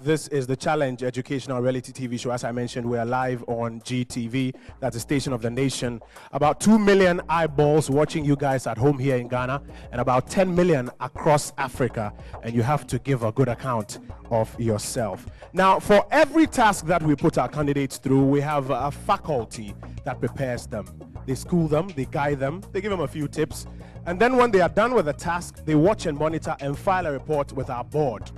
This is the Challenge Educational Reality TV show. As I mentioned, we are live on GTV. That's a station of the nation. About 2 million eyeballs watching you guys at home here in Ghana, and about 10 million across Africa. And you have to give a good account of yourself. Now, for every task that we put our candidates through, we have a faculty that prepares them. They school them, they guide them, they give them a few tips. And then when they are done with the task, they watch and monitor and file a report with our board.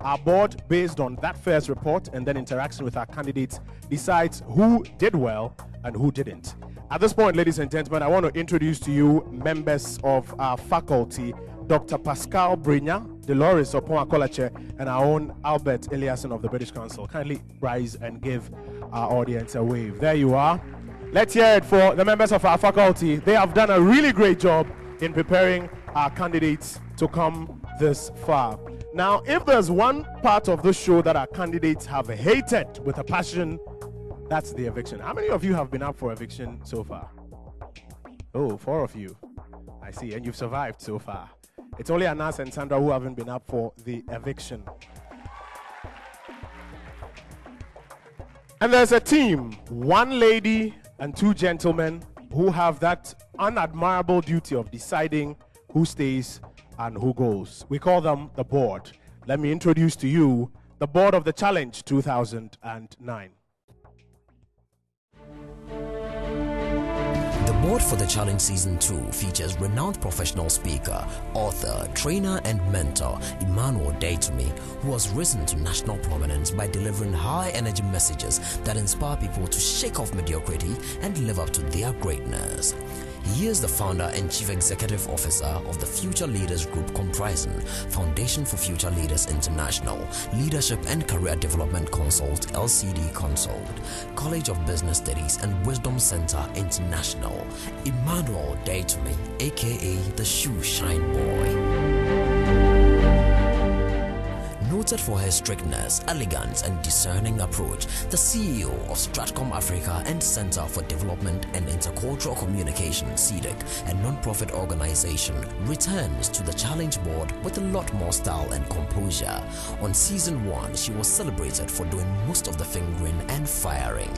Our board, based on that first report and then interaction with our candidates, decides who did well and who didn't. At this point, ladies and gentlemen, I want to introduce to you members of our faculty, Dr. Pascal Brinya, Dolores Opon-Akolache, and our own Albert Eliason of the British Council. Kindly rise and give our audience a wave. There you are. Let's hear it for the members of our faculty. They have done a really great job in preparing our candidates to come this far. Now, if there's one part of the show that our candidates have hated with a passion, that's the eviction. How many of you have been up for eviction so far? Oh, 4 of you. I see, and you've survived so far. It's only Anas and Sandra who haven't been up for the eviction. And there's a team, 1 lady and 2 gentlemen, who have that unadmirable duty of deciding who stays and who goes. We call them the board. Let me introduce to you the board of the Challenge 2009. The board for the Challenge Season 2 features renowned professional speaker, author, trainer, and mentor Emmanuel Daytumi, who has risen to national prominence by delivering high-energy messages that inspire people to shake off mediocrity and live up to their greatness. He is the founder and chief executive officer of the Future Leaders Group, comprising Foundation for Future Leaders International, Leadership and Career Development Consult LCD Consult, College of Business Studies and Wisdom Center International. Emmanuel Daytumi, aka the Shoe Shine Boy. Noted for her strictness, elegance, and discerning approach, the CEO of Stratcom Africa and Center for Development and Intercultural Communication, CDEC, a non-profit organization, returns to the Challenge Board with a lot more style and composure. On Season 1, she was celebrated for doing most of the fingering and firing.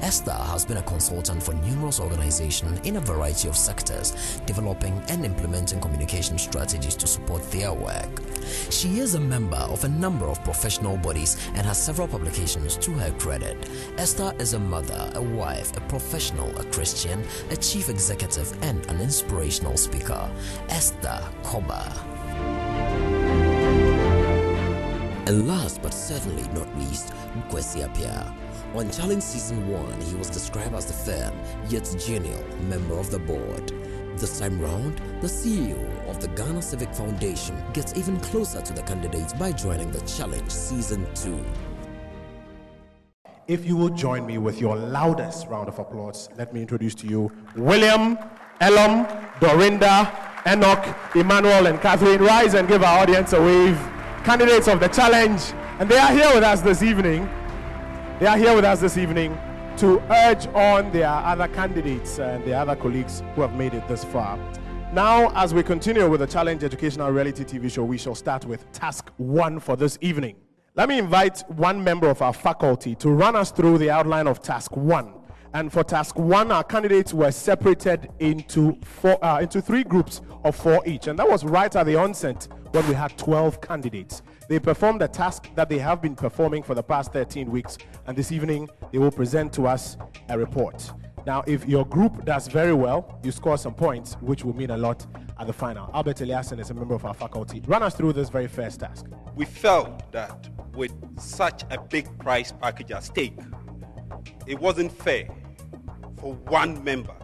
Esther has been a consultant for numerous organizations in a variety of sectors, developing and implementing communication strategies to support their work. She is a member of a number of professional bodies and has several publications to her credit. Esther is a mother, a wife, a professional, a Christian, a chief executive, and an inspirational speaker. Esther Koba. And last but certainly not least, Kwesi Appiah. On Challenge Season 1, he was described as the firm yet genial member of the board. This time round, the CEO of the Ghana Civic Foundation gets even closer to the candidates by joining the Challenge Season 2. If you will join me with your loudest round of applause, let me introduce to you William, Elam, Dorinda, Enoch, Emmanuel, and Catherine. Rise and give our audience a wave. Candidates of the Challenge. And they are here with us this evening. They are here with us this evening to urge on their other candidates and their other colleagues who have made it this far. Now, as we continue with the Challenge Educational Reality TV show, we shall start with Task 1 for this evening. Let me invite one member of our faculty to run us through the outline of Task 1. And for Task 1, our candidates were separated into 3 groups of 4 each. And that was right at the onset when we had 12 candidates. They performed a task that they have been performing for the past 13 weeks, and this evening they will present to us a report. Now, if your group does very well, you score some points, which will mean a lot at the final. Albert Eliason is a member of our faculty. Run us through this very first task. We felt that with such a big prize package at stake, it wasn't fair for one member,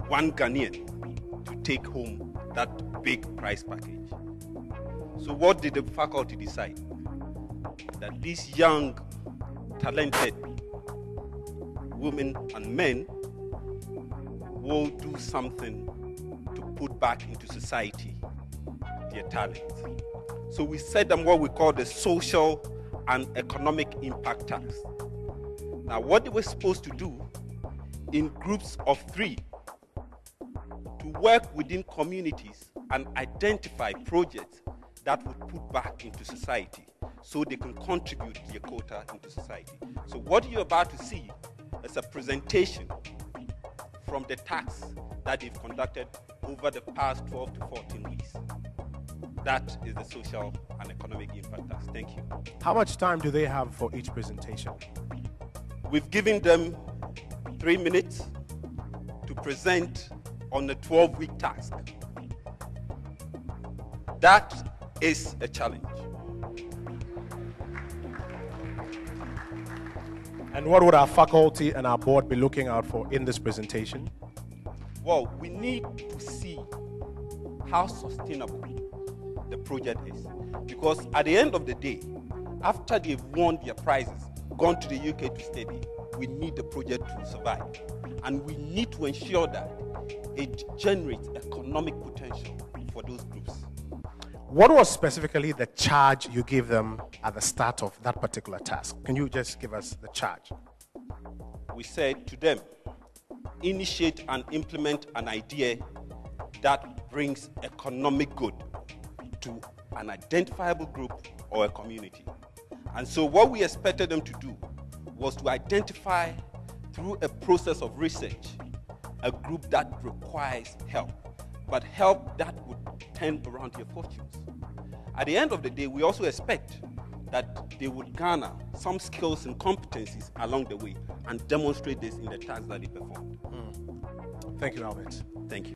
one Ghanaian, to take home that big prize package. So what did the faculty decide? That these young, talented women and men will do something to put back into society their talents. So we set them what we call the social and economic impact task. Now what they were supposed to do in groups of 3 to work within communities and identify projects that would put back into society. so they can contribute their quota into society. So what you're about to see is a presentation from the tax that they've conducted over the past 12 to 14 weeks. That is the social and economic impact tax. Thank you. How much time do they have for each presentation? We've given them 3 minutes to present on a 12-week task. That is a challenge. And what would our faculty and our board be looking out for in this presentation? Well, we need to see how sustainable the project is. Because at the end of the day, after they've won their prizes, gone to the UK to study, we need the project to survive. And we need to ensure that it generates economic potential for those groups. What was specifically the charge you gave them at the start of that particular task? Can you just give us the charge? We said to them, initiate and implement an idea that brings economic good to an identifiable group or a community. And so what we expected them to do was to identify, through a process of research, a group that requires help, but help that would turn around their fortunes. At the end of the day, we also expect that they would garner some skills and competencies along the way and demonstrate this in the tasks that they performed. Thank you, Albert. Thank you.